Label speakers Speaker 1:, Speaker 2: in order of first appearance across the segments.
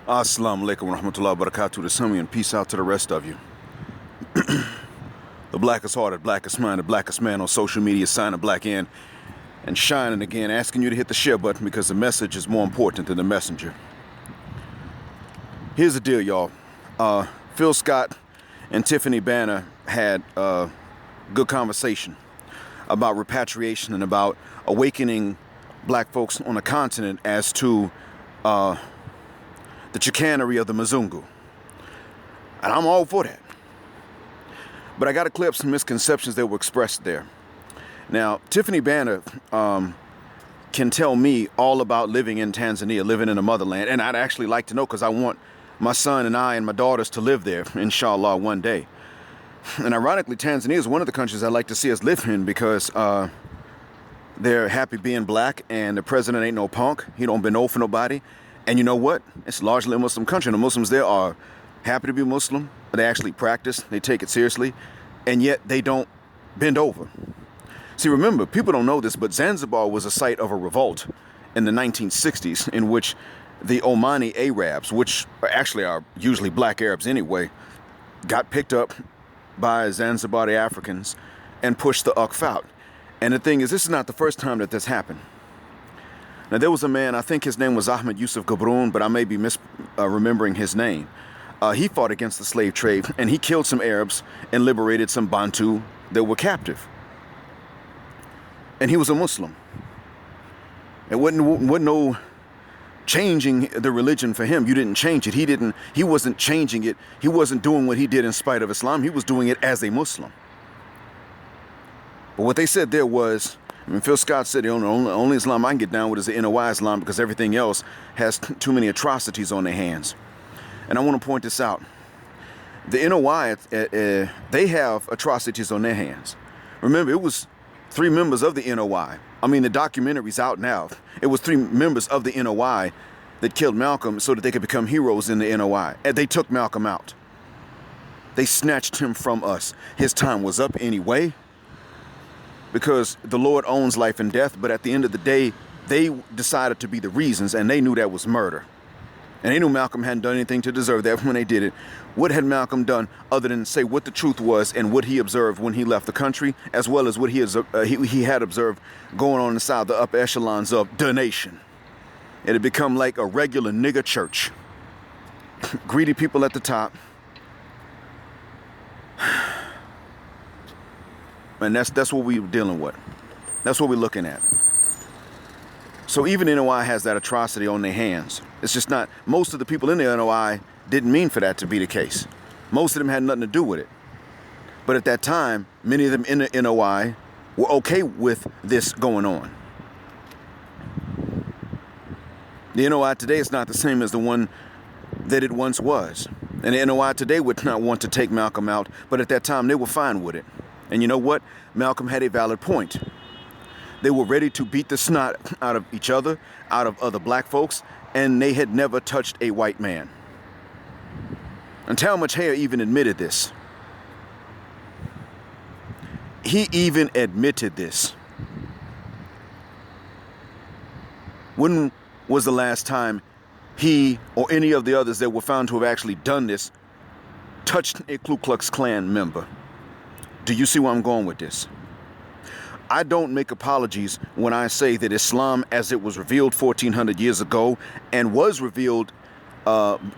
Speaker 1: Assalamu alaikum wa rahmatullahi wa barakatuh to some of you, and peace out to the rest of you. The blackest hearted, blackest minded, blackest man on social media signing black in and shining again, asking you to hit the share button because the message is more important than the messenger. Here's the deal, y'all. Phil Scott and Tiffany Banner had a good conversation about repatriation and about awakening black folks on the continent as to the chicanery of the Mzungu. And I'm all for that. But I got to clear up some misconceptions that were expressed there. Now, Tiffany Banner can tell me all about living in Tanzania, living in the motherland, and I'd actually like to know because I want my son and I and my daughters to live there, inshallah, one day. And ironically, Tanzania is one of the countries I'd like to see us live in because they're happy being black and the president ain't no punk. He don't bend over for nobody. And you know what? It's largely a Muslim country. And the Muslims there are happy to be Muslim. They actually practice. They take it seriously. And yet they don't bend over. See, remember, people don't know this, but Zanzibar was a site of a revolt in the 1960s in which the Omani Arabs, which actually are usually black Arabs anyway, got picked up by Zanzibari Africans and pushed the UQF out. And the thing is, this is not the first time that this happened. Now, there was a man, I think his name was Ahmed Yusuf Gabroon, but I may be remembering his name. He fought against the slave trade, and he killed some Arabs and liberated some Bantu that were captive. And he was a Muslim. It wasn't no changing the religion for him. You didn't change it. He wasn't changing it. He wasn't doing what he did in spite of Islam. He was doing it as a Muslim. But what they said there was, Phil Scott said the only Islam I can get down with is the NOI Islam because everything else has too many atrocities on their hands. And I want to point this out. The NOI, they have atrocities on their hands. Remember, it was 3 members of the NOI. I mean, the documentary's out now. It was 3 members of the NOI that killed Malcolm so that they could become heroes in the NOI. And they took Malcolm out. They snatched him from us. His time was up anyway because the Lord owns life and death. But at the end of the day, they decided to be the reasons, and they knew that was murder. And they knew Malcolm hadn't done anything to deserve that when they did it. What had Malcolm done other than say what the truth was and what he observed when he left the country, as well as what he had observed going on inside the upper echelons of the nation? It had become like a regular nigger church. Greedy people at the top. And that's what we're dealing with. That's what we're looking at. So even the NOI has that atrocity on their hands. It's just not, most of the people in the NOI didn't mean for that to be the case. Most of them had nothing to do with it. But at that time, many of them in the NOI were okay with this going on. The NOI today is not the same as the one that it once was. And the NOI today would not want to take Malcolm out, but at that time they were fine with it. And you know what? Malcolm had a valid point. They were ready to beat the snot out of each other, out of other black folks, and they had never touched a white man. And Talmadge Hayer even admitted this. He even admitted this. When was the last time he or any of the others that were found to have actually done this touched a Ku Klux Klan member? Do you see where I'm going with this? I don't make apologies when I say that Islam, as it was revealed 1400 years ago and was revealed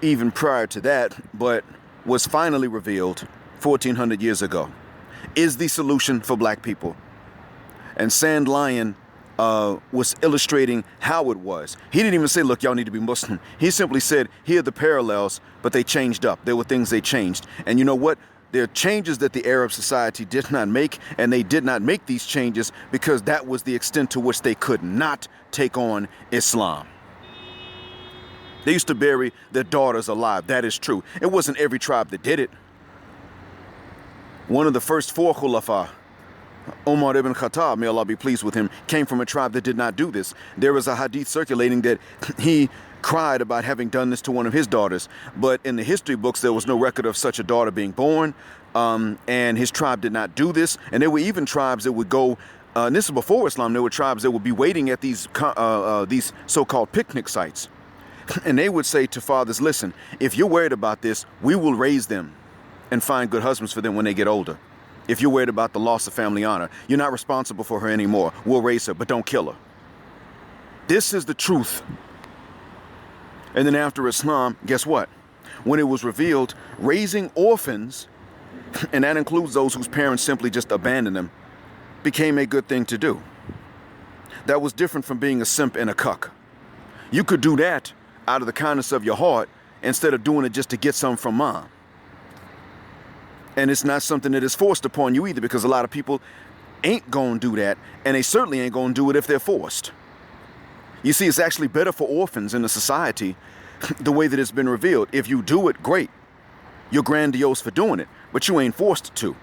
Speaker 1: even prior to that, but was finally revealed 1400 years ago, is the solution for black people. And Sand Lion was illustrating how it was. He didn't even say, look, y'all need to be Muslim. He simply said, here are the parallels, but they changed up. There were things they changed. And you know what? There are changes that the Arab society did not make, and they did not make these changes because that was the extent to which they could not take on Islam. They used to bury their daughters alive. That is true. It wasn't every tribe that did it. One of the first 4 Khulafa, Umar ibn Khattab, may Allah be pleased with him, came from a tribe that did not do this. There was a hadith circulating that he cried about having done this to one of his daughters, but in the history books there was no record of such a daughter being born, and his tribe did not do this. And there were even tribes that would go, and this is before Islam, there were tribes that would be waiting at these so-called picnic sites, And they would say to fathers, listen, if you're worried about this, we will raise them and find good husbands for them when they get older. If you're worried about the loss of family honor, you're not responsible for her anymore. We'll raise her, but don't kill her. This is the truth. And then after Islam, guess what? When it was revealed, raising orphans, and that includes those whose parents simply just abandoned them, became a good thing to do. That was different from being a simp and a cuck. You could do that out of the kindness of your heart instead of doing it just to get something from mom. And it's not something that is forced upon you either, because a lot of people ain't gonna do that, and they certainly ain't gonna do it if they're forced. You see, it's actually better for orphans in the society the way that it's been revealed. If you do it, great. You're grandiose for doing it, but you ain't forced to.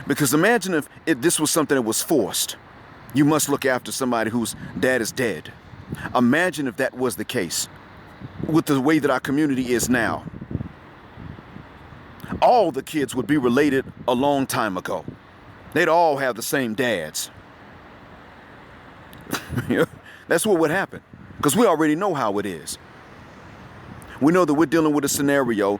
Speaker 1: Because imagine if this was something that was forced. You must look after somebody whose dad is dead. Imagine if that was the case with the way that our community is now. All the kids would be related a long time ago. They'd all have the same dads. That's what would happen, because we already know how it is. We know that we're dealing with a scenario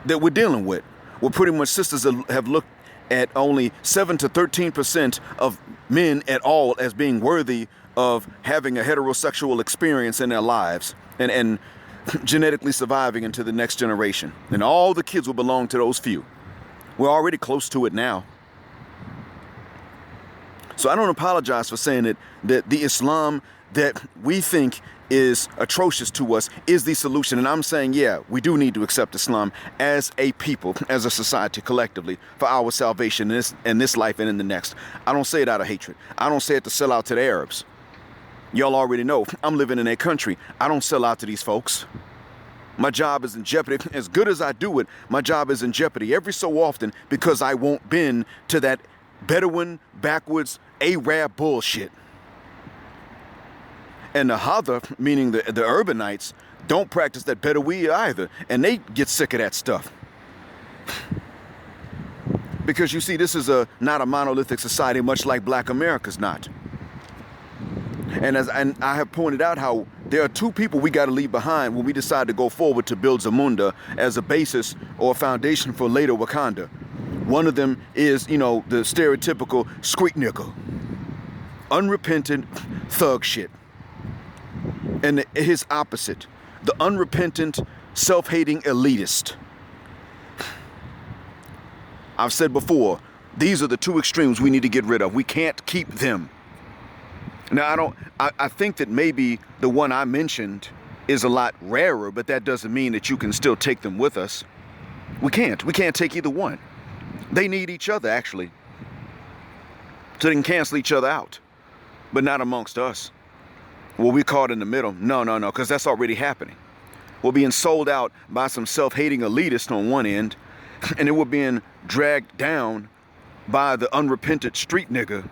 Speaker 1: that we're dealing with, where pretty much sisters have looked at only 7 to 13% of men at all as being worthy of having a heterosexual experience in their lives and genetically surviving into the next generation. And all the kids will belong to those few. We're already close to it now. So I don't apologize for saying that the Islam that we think is atrocious to us is the solution. And I'm saying, yeah, we do need to accept Islam as a people, as a society, collectively, for our salvation in this life and in the next. I don't say it out of hatred. I don't say it to sell out to the Arabs. Y'all already know I'm living in a country. I don't sell out to these folks. My job is in jeopardy. As good as I do it, my job is in jeopardy every so often because I won't bend to that Bedouin, backwoods, Arab bullshit. And the Hadha, meaning the urbanites, don't practice that Bedouin either. And they get sick of that stuff. Because you see, this is not a monolithic society, much like Black America's not. And I have pointed out how there are two people we got to leave behind when we decide to go forward to build Zamunda as a basis or a foundation for later Wakanda. One of them is, the stereotypical squeak nigga. Unrepentant thug shit. And his opposite, the unrepentant, self-hating elitist. I've said before, these are the two extremes we need to get rid of. We can't keep them. Now, I think that maybe the one I mentioned is a lot rarer, but that doesn't mean that you can still take them with us. We can't take either one. They need each other, actually. So they can cancel each other out, but not amongst us. Well, we caught in the middle. No, because that's already happening. We're being sold out by some self-hating elitist on one end, and then we're being dragged down by the unrepentant street nigga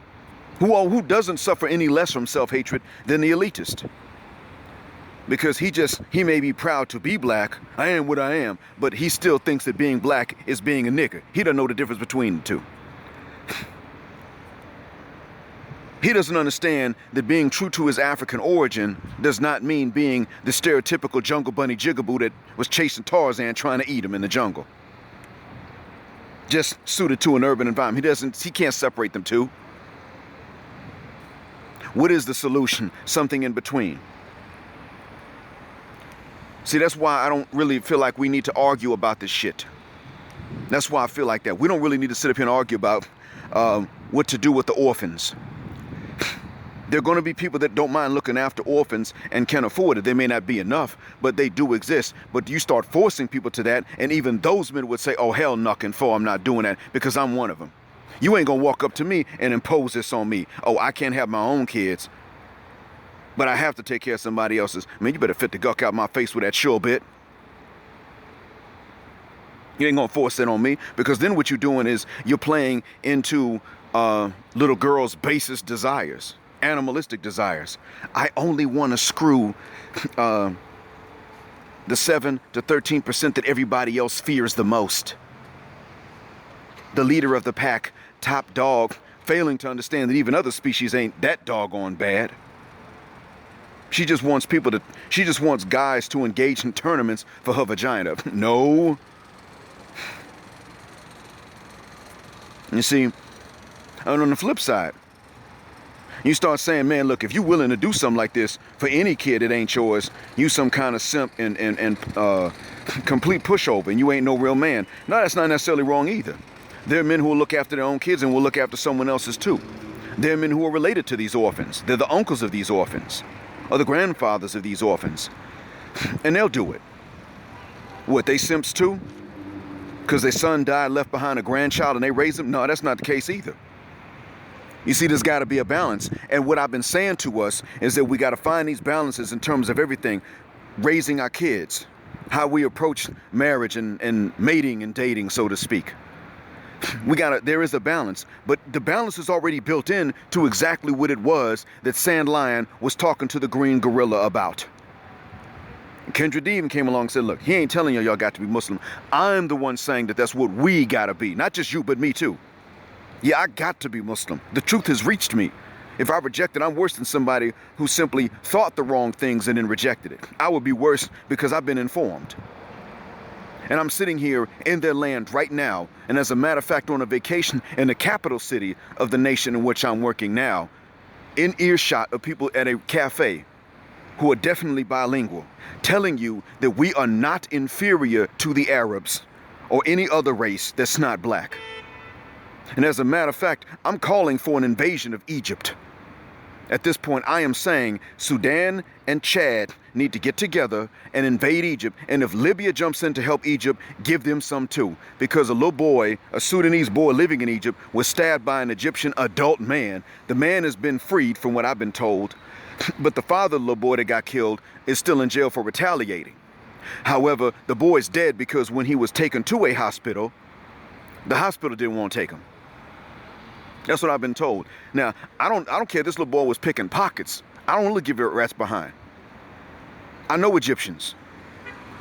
Speaker 1: who doesn't suffer any less from self-hatred than the elitist. Because he may be proud to be black, I am what I am, but he still thinks that being black is being a nigger. He doesn't know the difference between the two. He doesn't understand that being true to his African origin does not mean being the stereotypical jungle bunny jigaboo that was chasing Tarzan trying to eat him in the jungle. Just suited to an urban environment. He can't separate them two. What is the solution? Something in between. See, that's why I don't really feel like we need to argue about this shit. That's why I feel like that. We don't really need to sit up here and argue about what to do with the orphans. There are going to be people that don't mind looking after orphans and can afford it. They may not be enough, but they do exist. But you start forcing people to that, and even those men would say, oh, hell knocking for, I'm not doing that because I'm one of them. You ain't going to walk up to me and impose this on me. Oh, I can't have my own kids, but I have to take care of somebody else's. Man, you better fit the guck out my face with that sure bit. You ain't going to force that on me, because then what you're doing is you're playing into little girls' basest desires. Animalistic desires. I only want to screw the 7 to 13% that everybody else fears the most. The leader of the pack, top dog, failing to understand that even other species ain't that doggone bad. She just wants she just wants guys to engage in tournaments for her vagina. No. You see, and on the flip side, you start saying, man, look, if you're willing to do something like this for any kid that ain't yours, you some kind of simp and complete pushover, and you ain't no real man. No, that's not necessarily wrong either. There are men who will look after their own kids and will look after someone else's too. There are men who are related to these orphans. They're the uncles of these orphans, or the grandfathers of these orphans. And they'll do it. What, they simps too? Because their son died, left behind a grandchild, and they raised him? No, that's not the case either. You see, there's got to be a balance. And what I've been saying to us is that we got to find these balances in terms of everything. Raising our kids, how we approach marriage and mating and dating, so to speak. There is a balance, but the balance is already built in to exactly what it was that Sand Lion was talking to the Green Gorilla about. Kendra D even came along and said, look, he ain't telling y'all got to be Muslim. I'm the one saying that that's what we got to be. Not just you, but me too. Yeah, I got to be Muslim. The truth has reached me. If I reject it, I'm worse than somebody who simply thought the wrong things and then rejected it. I would be worse because I've been informed. And I'm sitting here in their land right now, and as a matter of fact, on a vacation in the capital city of the nation in which I'm working now, in earshot of people at a cafe who are definitely bilingual, telling you that we are not inferior to the Arabs or any other race that's not black. And as a matter of fact, I'm calling for an invasion of Egypt. At this point, I am saying Sudan and Chad need to get together and invade Egypt. And if Libya jumps in to help Egypt, give them some too. Because a little boy, a Sudanese boy living in Egypt, was stabbed by an Egyptian adult man. The man has been freed from what I've been told. But the father of the little boy that got killed is still in jail for retaliating. However, the boy's dead because when he was taken to a hospital, the hospital didn't want to take him. That's what I've been told. Now, I don't care if this little boy was picking pockets. I don't really give a rat's behind. I know Egyptians.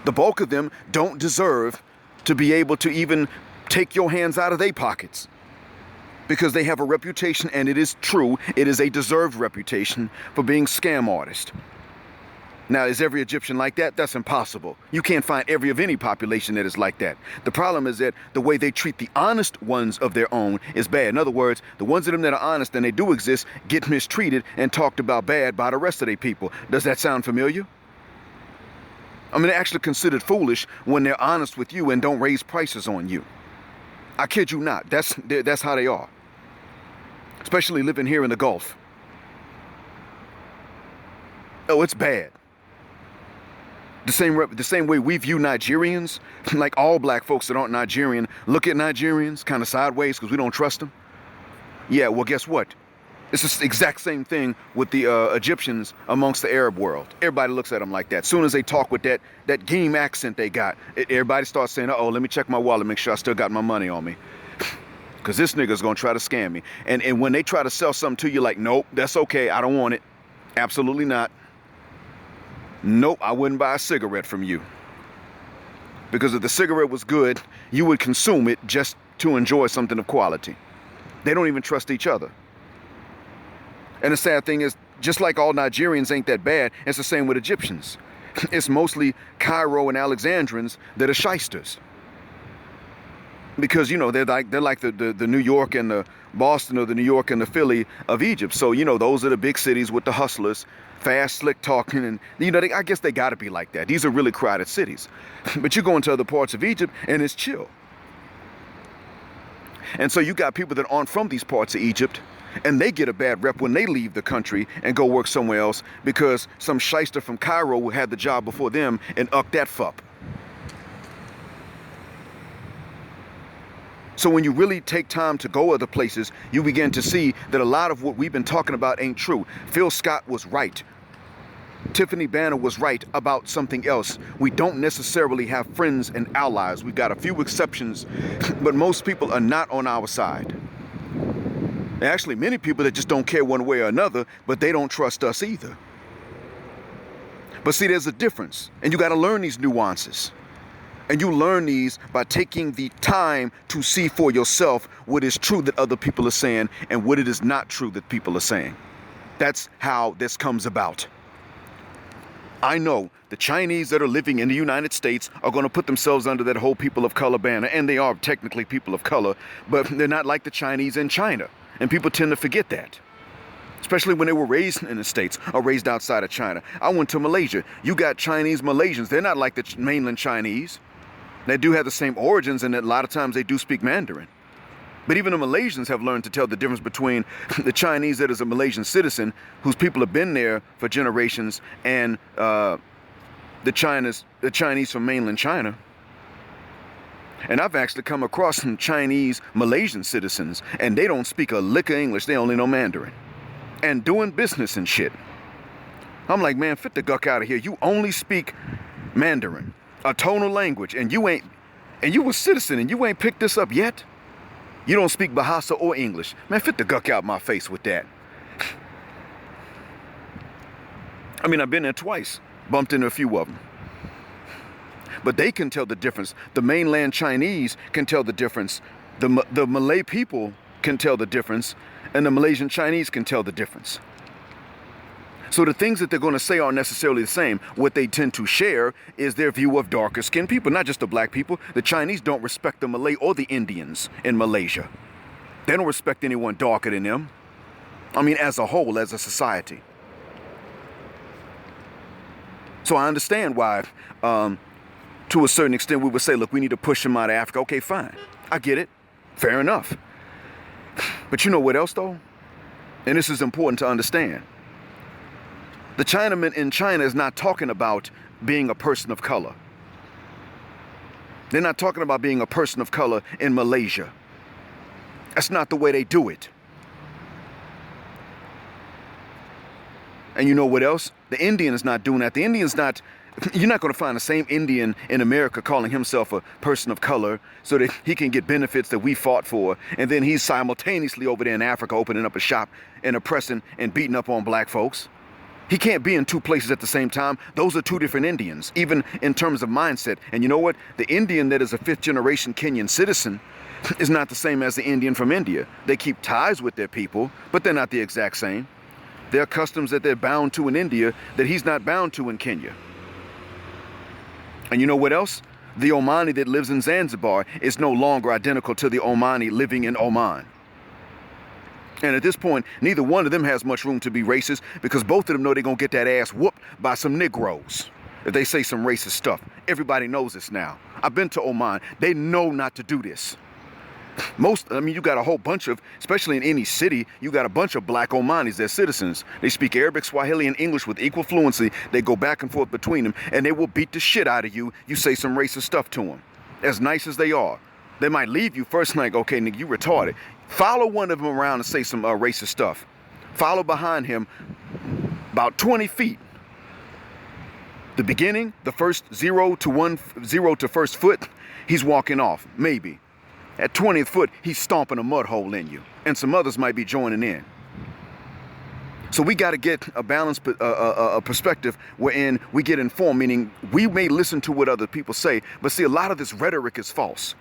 Speaker 1: The bulk of them don't deserve to be able to even take your hands out of their pockets. Because they have a reputation, and it is true, it is a deserved reputation for being scam artists. Now, is every Egyptian like that? That's impossible. You can't find every of any population that is like that. The problem is that the way they treat the honest ones of their own is bad. In other words, the ones of them that are honest and they do exist get mistreated and talked about bad by the rest of their people. Does that sound familiar? I mean, they're actually considered foolish when they're honest with you and don't raise prices on you. I kid you not. That's how they are. Especially living here in the Gulf. Oh, it's bad. The same way we view Nigerians, like all black folks that aren't Nigerian, look at Nigerians kind of sideways because we don't trust them. Yeah, well, guess what? It's the exact same thing with the Egyptians amongst the Arab world. Everybody looks at them like that. As soon as they talk with that game accent they got, everybody starts saying, uh-oh, let me check my wallet, make sure I still got my money on me. Because this nigga's going to try to scam me. And when they try to sell something to you like, nope, that's okay, I don't want it. Absolutely not. Nope, I wouldn't buy a cigarette from you. Because if the cigarette was good, you would consume it just to enjoy something of quality. They don't even trust each other. And the sad thing is, just like all Nigerians ain't that bad, it's the same with Egyptians. It's mostly Cairo and Alexandrians that are shysters. Because, you know, they're like the New York and the Boston or the New York and the Philly of Egypt. So, you know, those are the big cities with the hustlers, fast, slick talking. And, you know, I guess they got to be like that. These are really crowded cities. But you go into other parts of Egypt and it's chill. And so you got people that aren't from these parts of Egypt, and they get a bad rep when they leave the country and go work somewhere else because some shyster from Cairo who had the job before them and upped that fup. So when you really take time to go other places, you begin to see that a lot of what we've been talking about ain't true. Phil Scott was right. Tiffany Banner was right about something else. We don't necessarily have friends and allies. We've got a few exceptions, but most people are not on our side. Actually, many people that just don't care one way or another, but they don't trust us either. But see, there's a difference, and you got to learn these nuances. And you learn these by taking the time to see for yourself what is true that other people are saying and what it is not true that people are saying. That's how this comes about. I know the Chinese that are living in the United States are going to put themselves under that whole people of color banner, and they are technically people of color, but they're not like the Chinese in China. And people tend to forget that, especially when they were raised in the States or raised outside of China. I went to Malaysia. You got Chinese Malaysians. They're not like the mainland Chinese. They do have the same origins, and a lot of times they do speak Mandarin. But even the Malaysians have learned to tell the difference between the Chinese that is a Malaysian citizen, whose people have been there for generations, and the Chinese from mainland China. And I've actually come across some Chinese Malaysian citizens, and they don't speak a lick of English. They only know Mandarin. And doing business and shit. I'm like, man, fit the guck out of here. You only speak Mandarin, a tonal language, and you a citizen, and you ain't picked this up yet? You don't speak Bahasa or English. Man, fit the guck out my face with that. I mean, I've been there twice. Bumped into a few of them. But they can tell the difference. The mainland Chinese can tell the difference. The Malay people can tell the difference. And the Malaysian Chinese can tell the difference. So the things that they're going to say aren't necessarily the same. What they tend to share is their view of darker skinned people, not just the black people. The Chinese don't respect the Malay or the Indians in Malaysia. They don't respect anyone darker than them. I mean, as a whole, as a society. So I understand why, to a certain extent, we would say, look, we need to push them out of Africa. Okay, fine. I get it. Fair enough. But you know what else, though? And this is important to understand. The Chinaman in China is not talking about being a person of color. They're not talking about being a person of color in Malaysia. That's not the way they do it. And you know what else? The Indian is not doing that. The Indian's not, you're not going to find the same Indian in America calling himself a person of color so that he can get benefits that we fought for. And then he's simultaneously over there in Africa opening up a shop and oppressing and beating up on black folks. He can't be in two places at the same time. Those are two different Indians, even in terms of mindset. And you know what? The Indian that is a fifth-generation Kenyan citizen is not the same as the Indian from India. They keep ties with their people, but they're not the exact same. There are customs that they're bound to in India that he's not bound to in Kenya. And you know what else? The Omani that lives in Zanzibar is no longer identical to the Omani living in Oman. And at this point, neither one of them has much room to be racist because both of them know they're going to get that ass whooped by some Negroes if they say some racist stuff. Everybody knows this now. I've been to Oman. They know not to do this. You got a whole bunch of, especially in any city, you got a bunch of black Omanis. They're citizens. They speak Arabic, Swahili, and English with equal fluency. They go back and forth between them, and they will beat the shit out of you. You say some racist stuff to them. As nice as they are. They might leave you first like, okay, nigga, you retarded. Follow one of them around and say some racist stuff. Follow behind him about 20 feet. The beginning, the first 0 to first foot, he's walking off, maybe. At 20th foot, he's stomping a mud hole in you. And some others might be joining in. So we got to get a balanced perspective wherein we get informed, meaning we may listen to what other people say, but see, a lot of this rhetoric is false.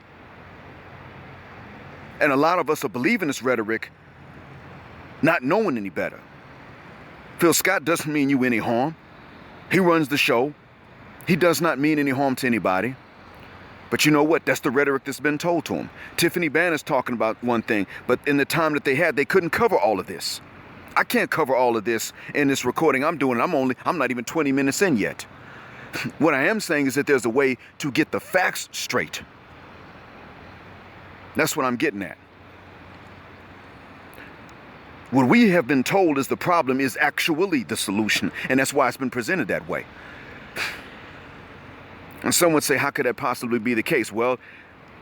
Speaker 1: And a lot of us are believing this rhetoric, not knowing any better. Phil Scott doesn't mean you any harm. He runs the show. He does not mean any harm to anybody. But you know what? That's the rhetoric that's been told to him. Tiffany Banner's talking about one thing, but in the time that they had, they couldn't cover all of this. I can't cover all of this in this recording I'm doing. I'm not even 20 minutes in yet. What I am saying is that there's a way to get the facts straight. That's what I'm getting at. What we have been told is the problem is actually the solution, and that's why it's been presented that way. And some would say, how could that possibly be the case? Well,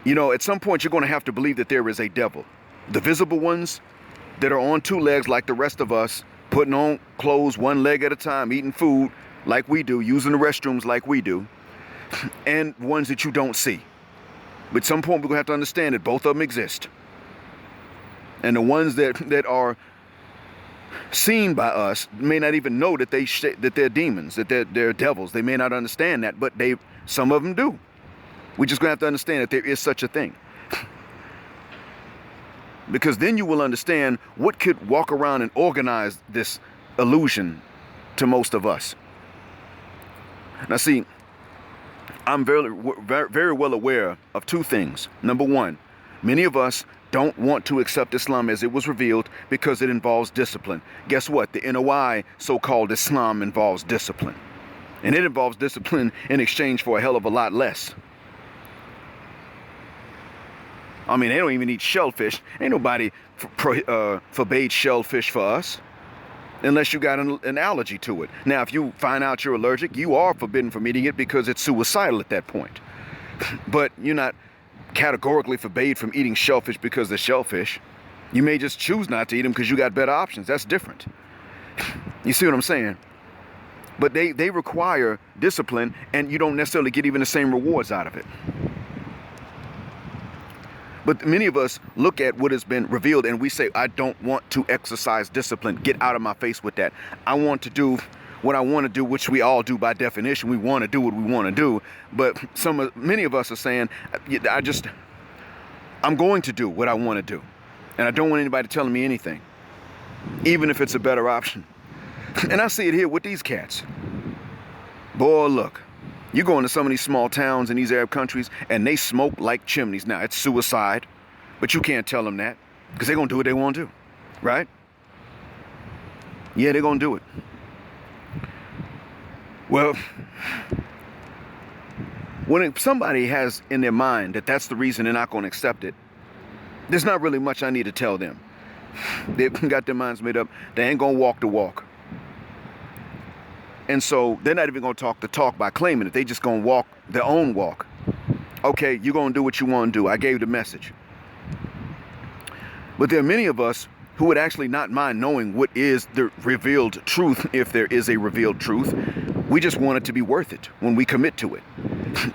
Speaker 1: you know, at some point you're going to have to believe that there is a devil. The visible ones that are on two legs like the rest of us, putting on clothes one leg at a time, eating food like we do, using the restrooms like we do, and ones that you don't see. But at some point we're going to have to understand that both of them exist. And the ones that are seen by us may not even know that they're demons, that they're devils. They may not understand that, but some of them do. We're just going to have to understand that there is such a thing. Because then you will understand what could walk around and organize this illusion to most of us. Now, see, I'm very well aware of two things. Number one, many of us don't want to accept Islam as it was revealed because it involves discipline. Guess what? The NOI, so-called Islam, involves discipline. And it involves discipline in exchange for a hell of a lot less. I mean, they don't even eat shellfish. Ain't nobody forbade shellfish for us unless you got an allergy to it. Now, if you find out you're allergic, you are forbidden from eating it because it's suicidal at that point. But you're not categorically forbade from eating shellfish because they're shellfish. You may just choose not to eat them because you got better options. That's different. You see what I'm saying? But they require discipline, and you don't necessarily get even the same rewards out of it. But many of us look at what has been revealed and we say, I don't want to exercise discipline. Get out of my face with that. I want to do what I want to do, which we all do by definition. We want to do what we want to do. But many of us are saying, I'm going to do what I want to do. And I don't want anybody telling me anything, even if it's a better option. And I see it here with these cats. Boy, look. You go into some of these small towns in these Arab countries and they smoke like chimneys. Now, it's suicide, but you can't tell them that because they're going to do what they want to do, right? Yeah, they're going to do it. Well, when somebody has in their mind that that's the reason they're not going to accept it, there's not really much I need to tell them. They've got their minds made up. They ain't going to walk the walk. And so they're not even going to talk the talk by claiming it. They just going to walk their own walk. Okay, you're going to do what you want to do. I gave the message. But there are many of us who would actually not mind knowing what is the revealed truth, if there is a revealed truth. We just want it to be worth it when we commit to it.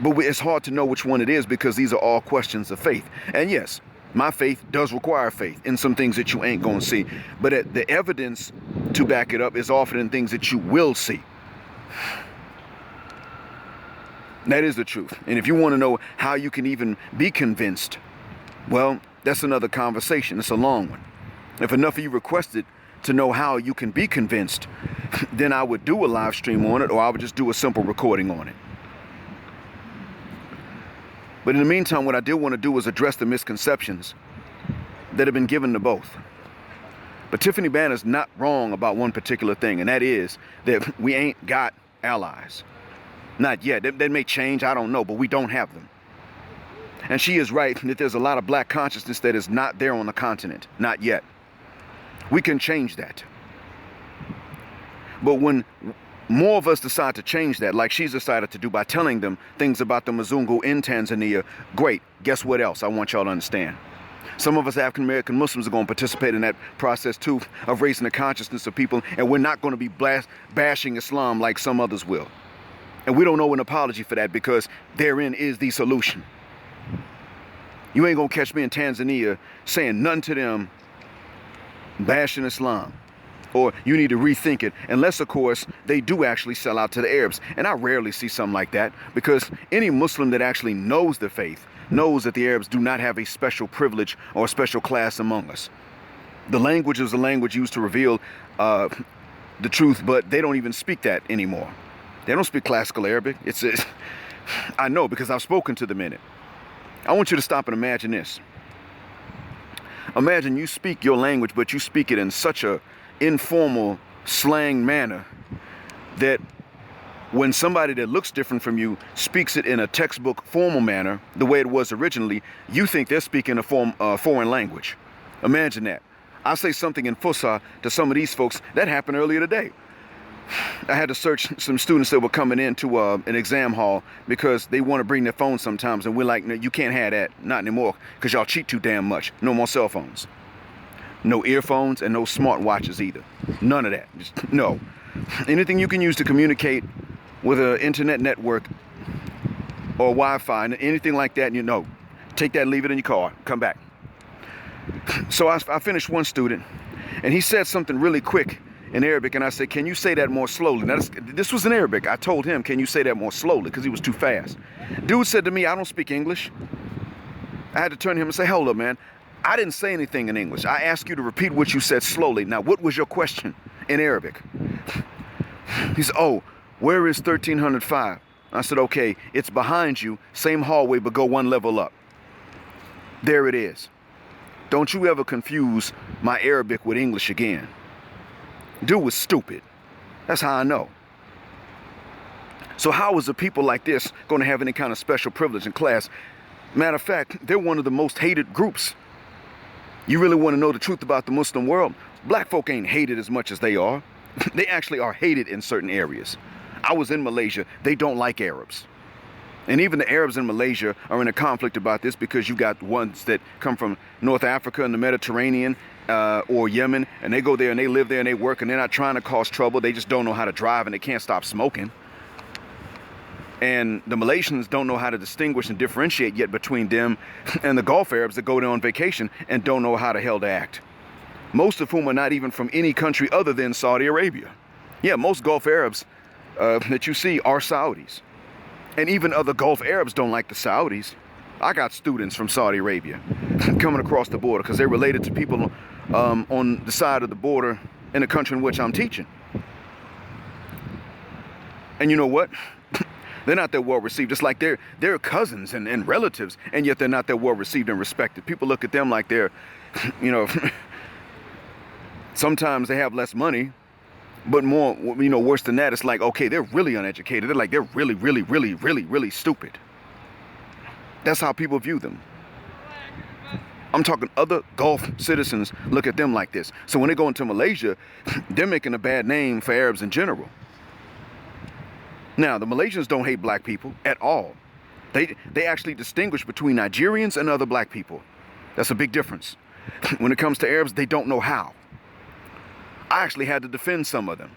Speaker 1: But it's hard to know which one it is because these are all questions of faith. And yes, my faith does require faith in some things that you ain't going to see. But the evidence to back it up is often in things that you will see. That is the truth. And if you want to know how you can even be convinced, well, that's another conversation. It's a long one. If enough of you requested to know how you can be convinced, then I would do a live stream on it, or I would just do a simple recording on it. But in the meantime, what I did want to do is address the misconceptions that have been given to both. But Tiffany Banner's not wrong about one particular thing, and that is that we ain't got allies. Not yet. That may change, I don't know, but we don't have them. And she is right that there's a lot of black consciousness that is not there on the continent. Not yet. We can change that. But when more of us decide to change that, like she's decided to do by telling them things about the Mzungu in Tanzania, great. Guess what else I want y'all to understand? Some of us African-American Muslims are going to participate in that process too, of raising the consciousness of people, and we're not going to be bashing Islam like some others will. And we don't owe an apology for that because therein is the solution. You ain't going to catch me in Tanzania saying nothing to them bashing Islam, or you need to rethink it, unless, of course, they do actually sell out to the Arabs. And I rarely see something like that because any Muslim that actually knows the faith knows that the Arabs do not have a special privilege or a special class among us. The language is a language used to reveal the truth, but they don't even speak that anymore. They don't speak classical Arabic. I know because I've spoken to them in it. I want you to stop and imagine this. Imagine you speak your language, but you speak it in such a informal slang manner that when somebody that looks different from you speaks it in a textbook formal manner, the way it was originally, you think they're speaking a foreign language. Imagine that. I say something in Fusha to some of these folks. That happened earlier today. I had to search some students that were coming into an exam hall because they want to bring their phones sometimes, and we're like, no, you can't have that, not anymore, because y'all cheat too damn much. No more cell phones. No earphones and no smart watches either. None of that. Just no. Anything you can use to communicate with an internet network or Wi-Fi, anything like that, you know, take that, leave it in your car, come back. So I finished one student, and he said something really quick in Arabic, and I said, can you say that more slowly? Now, this was in Arabic. I told him, can you say that more slowly? Because he was too fast. Dude said to me, I don't speak English. I had to turn to him and say, hold up, man. I didn't say anything in English. I asked you to repeat what you said slowly. Now, what was your question in Arabic? He said, oh, Where is 1305? I said, okay, it's behind you, same hallway, but go one level up. There it is. Don't you ever confuse my Arabic with English again. Dude was stupid. That's how I know. So how is a people like this going to have any kind of special privilege in class? Matter of fact, they're one of the most hated groups. You really want to know the truth about the Muslim world? Black folk ain't hated as much as they are. They actually are hated in certain areas. I was in Malaysia. They don't like Arabs. And even the Arabs in Malaysia are in a conflict about this, because you got ones that come from North Africa and the Mediterranean or Yemen, and they go there and they live there and they work, and they're not trying to cause trouble. They just don't know how to drive and they can't stop smoking. And the Malaysians don't know how to distinguish and differentiate yet between them and the Gulf Arabs that go there on vacation and don't know how the hell to act. Most of whom are not even from any country other than Saudi Arabia. Yeah, most Gulf Arabs that you see are Saudis. And even other Gulf Arabs don't like the Saudis. I got students from Saudi Arabia coming across the border because they're related to people on the side of the border in the country in which I'm teaching. And you know what? They're not that well received. It's like they're cousins and relatives, and yet they're not that well received and respected. People look at them like they're, you know, sometimes they have less money, but more, you know, worse than that, it's like, okay, they're really uneducated. They're really, really, really, really, really stupid. That's how people view them. I'm talking other Gulf citizens look at them like this. So when they go into Malaysia, they're making a bad name for Arabs in general. Now, the Malaysians don't hate black people at all. They actually distinguish between Nigerians and other black people. That's a big difference. When it comes to Arabs, they don't know how. I actually had to defend some of them.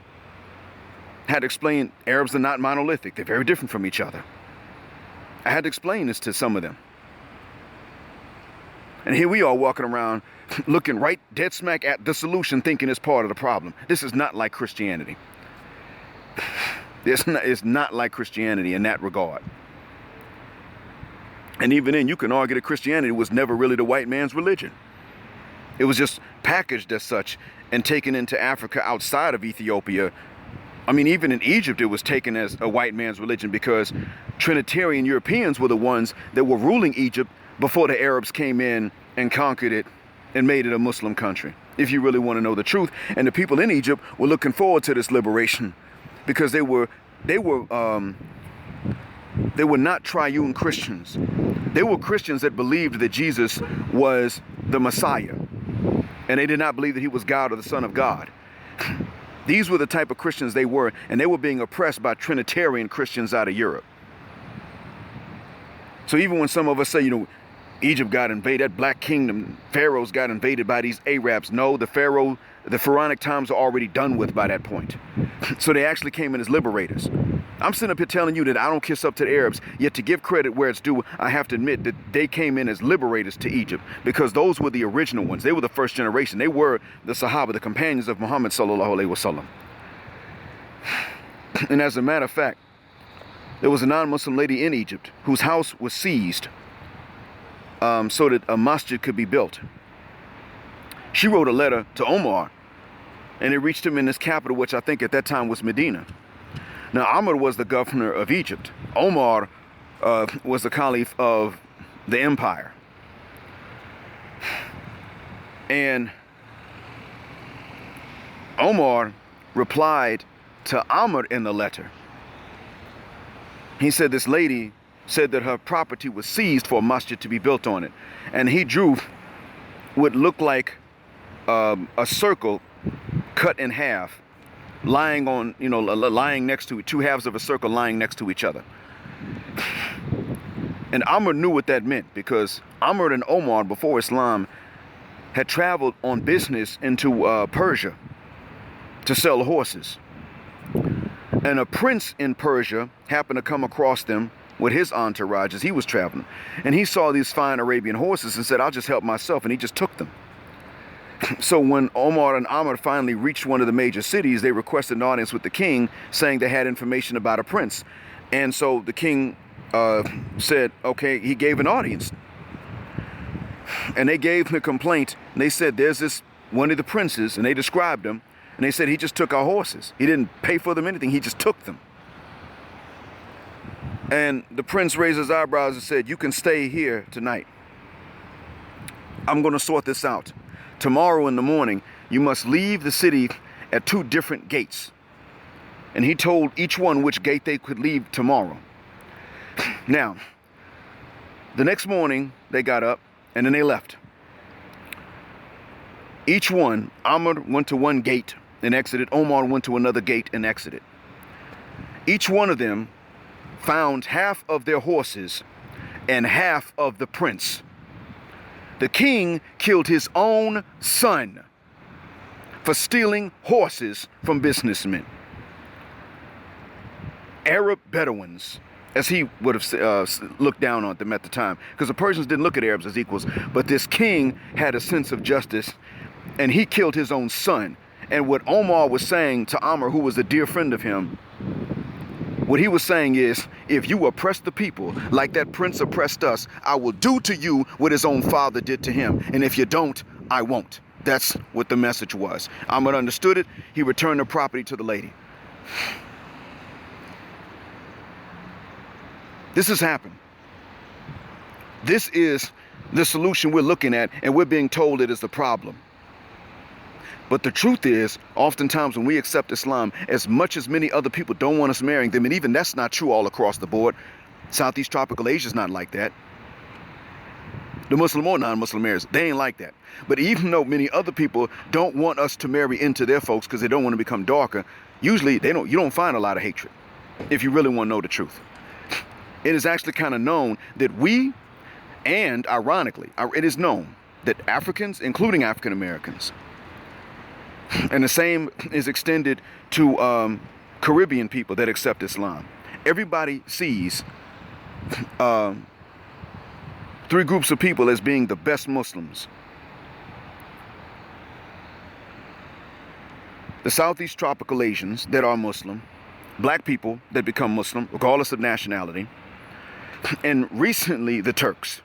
Speaker 1: Had to explain Arabs are not monolithic. They're very different from each other. I had to explain this to some of them. And here we are walking around looking right dead smack at the solution, thinking it's part of the problem. This is not like Christianity. It's not like Christianity in that regard. And even then, you can argue that Christianity was never really the white man's religion. It was just packaged as such and taken into Africa outside of Ethiopia. I mean, even in Egypt, it was taken as a white man's religion, because Trinitarian Europeans were the ones that were ruling Egypt before the Arabs came in and conquered it and made it a Muslim country, if you really want to know the truth. And the people in Egypt were looking forward to this liberation, because they were not triune Christians. They were Christians that believed that Jesus was the Messiah, and they did not believe that he was God or the Son of God. These were the type of Christians they were, and they were being oppressed by Trinitarian Christians out of Europe. So even when some of us say, you know, Egypt got invaded, that black kingdom, pharaohs got invaded by these Arabs. No, the pharaonic times are already done with by that point. So they actually came in as liberators. I'm sitting up here telling you that I don't kiss up to the Arabs, yet to give credit where it's due, I have to admit that they came in as liberators to Egypt, because those were the original ones. They were the first generation. They were the Sahaba, the companions of Muhammad sallallahu alaihi wasallam. And as a matter of fact, there was a non-Muslim lady in Egypt whose house was seized so that a masjid could be built. She wrote a letter to Omar, and it reached him in his capital, which I think at that time was Medina. Now, Amr was the governor of Egypt. Omar was the caliph of the empire. And Omar replied to Amr in the letter. He said this lady said that her property was seized for a masjid to be built on it. And he drew what looked like a circle cut in half, lying on, you know, lying next to it, two halves of a circle lying next to each other. And Amr knew what that meant, because Amr and Omar, before Islam, had traveled on business into Persia to sell horses. And a prince in Persia happened to come across them with his entourage as he was traveling. And he saw these fine Arabian horses and said, I'll just help myself. And he just took them. So when Omar and Amr finally reached one of the major cities, they requested an audience with the king, saying they had information about a prince. And so the king said, okay, he gave an audience. And they gave him a complaint. And they said, there's this one of the princes, and they described him. And they said, he just took our horses. He didn't pay for them anything. He just took them. And the prince raised his eyebrows and said, "You can stay here tonight. I'm going to sort this out. Tomorrow in the morning, you must leave the city at 2 different gates." And he told each one which gate they could leave tomorrow. Now, the next morning, they got up and then they left. Each one, Amr went to one gate and exited. Omar went to another gate and exited. Each one of them found half of their horses and half of the prince. The king killed his own son for stealing horses from businessmen. Arab Bedouins, as he would have looked down on them at the time, because the Persians didn't look at Arabs as equals, but this king had a sense of justice, and he killed his own son. And what Omar was saying to Amr, who was a dear friend of him, what he was saying is, if you oppress the people like that prince oppressed us, I will do to you what his own father did to him. And if you don't, I won't. That's what the message was. Amr understood it. He returned the property to the lady. This has happened. This is the solution we're looking at, and we're being told it is the problem. But the truth is, oftentimes when we accept Islam, as much as many other people don't want us marrying them, and even that's not true all across the board. Southeast tropical Asia is not like that. The Muslim or non-Muslim areas, they ain't like that. But even though many other people don't want us to marry into their folks because they don't want to become darker, usually you don't find a lot of hatred, if you really want to know the truth. It is actually kind of known that we, and ironically, it is known that Africans, including African Americans, and the same is extended to Caribbean people that accept Islam. Everybody sees 3 groups of people as being the best Muslims. The Southeast tropical Asians that are Muslim, black people that become Muslim, regardless of nationality, and recently the Turks.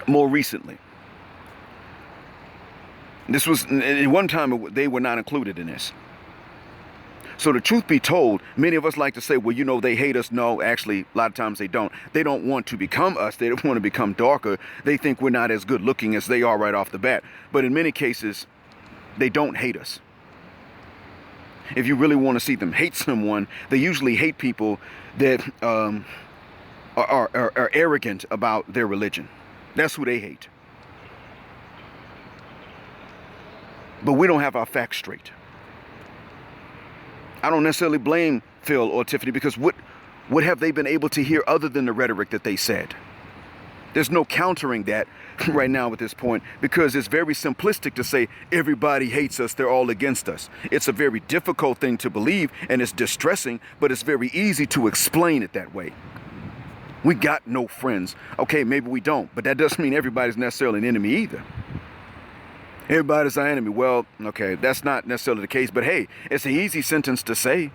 Speaker 1: More recently. This was, at one time, they were not included in this. So the truth be told, many of us like to say, well, you know, they hate us. No, actually, a lot of times they don't. They don't want to become us. They don't want to become darker. They think we're not as good looking as they are right off the bat. But in many cases, they don't hate us. If you really want to see them hate someone, they usually hate people that are arrogant about their religion. That's who they hate. But we don't have our facts straight. I don't necessarily blame Phil or Tiffany, because what have they been able to hear other than the rhetoric that they said? There's no countering that right now at this point, because it's very simplistic to say everybody hates us, they're all against us. It's a very difficult thing to believe, and it's distressing, but it's very easy to explain it that way. We got no friends. Okay, maybe we don't, but that doesn't mean everybody's necessarily an enemy either. Everybody's our enemy. Well, okay, that's not necessarily the case, but hey, it's an easy sentence to say.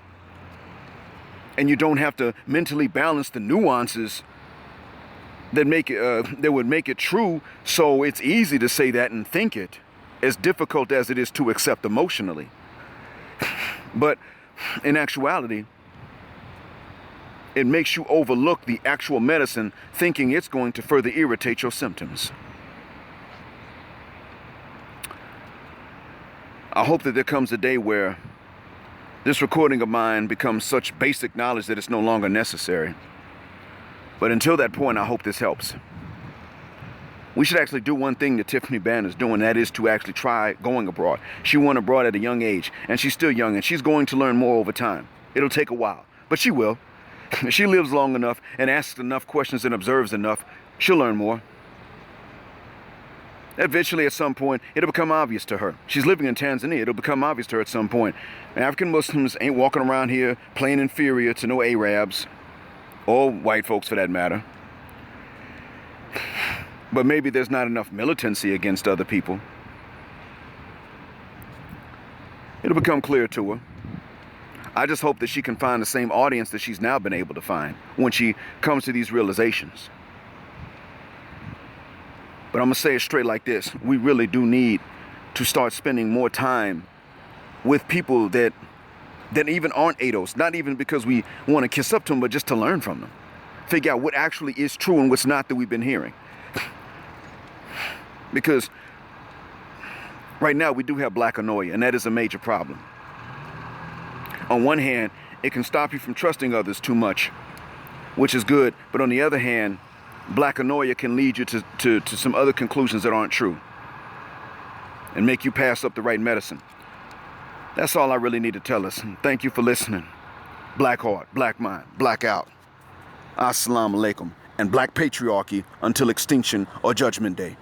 Speaker 1: And you don't have to mentally balance the nuances that would make it true. So it's easy to say that and think it, as difficult as it is to accept emotionally. But in actuality, it makes you overlook the actual medicine, thinking it's going to further irritate your symptoms. I hope that there comes a day where this recording of mine becomes such basic knowledge that it's no longer necessary. But until that point, I hope this helps. We should actually do one thing that Tiffany Banner's doing, that is to actually try going abroad. She went abroad at a young age, and she's still young, and she's going to learn more over time. It'll take a while, but she will. If she lives long enough and asks enough questions and observes enough, she'll learn more. Eventually, at some point, it'll become obvious to her. She's living in Tanzania. It'll become obvious to her at some point. African Muslims ain't walking around here playing inferior to no Arabs, or white folks for that matter. But maybe there's not enough militancy against other people. It'll become clear to her. I just hope that she can find the same audience that she's now been able to find when she comes to these realizations. But I'm going to say it straight like this. We really do need to start spending more time with people that that even aren't ADOS, not even because we want to kiss up to them, but just to learn from them. Figure out what actually is true and what's not that we've been hearing. Because right now we do have black anoia, and that is a major problem. On one hand, it can stop you from trusting others too much, which is good. But on the other hand, black anoia can lead you to some other conclusions that aren't true and make you pass up the right medicine. That's all I really need to tell us. Thank you for listening. Black heart, black mind, black out. Assalamu alaikum. And black patriarchy until extinction or judgment day.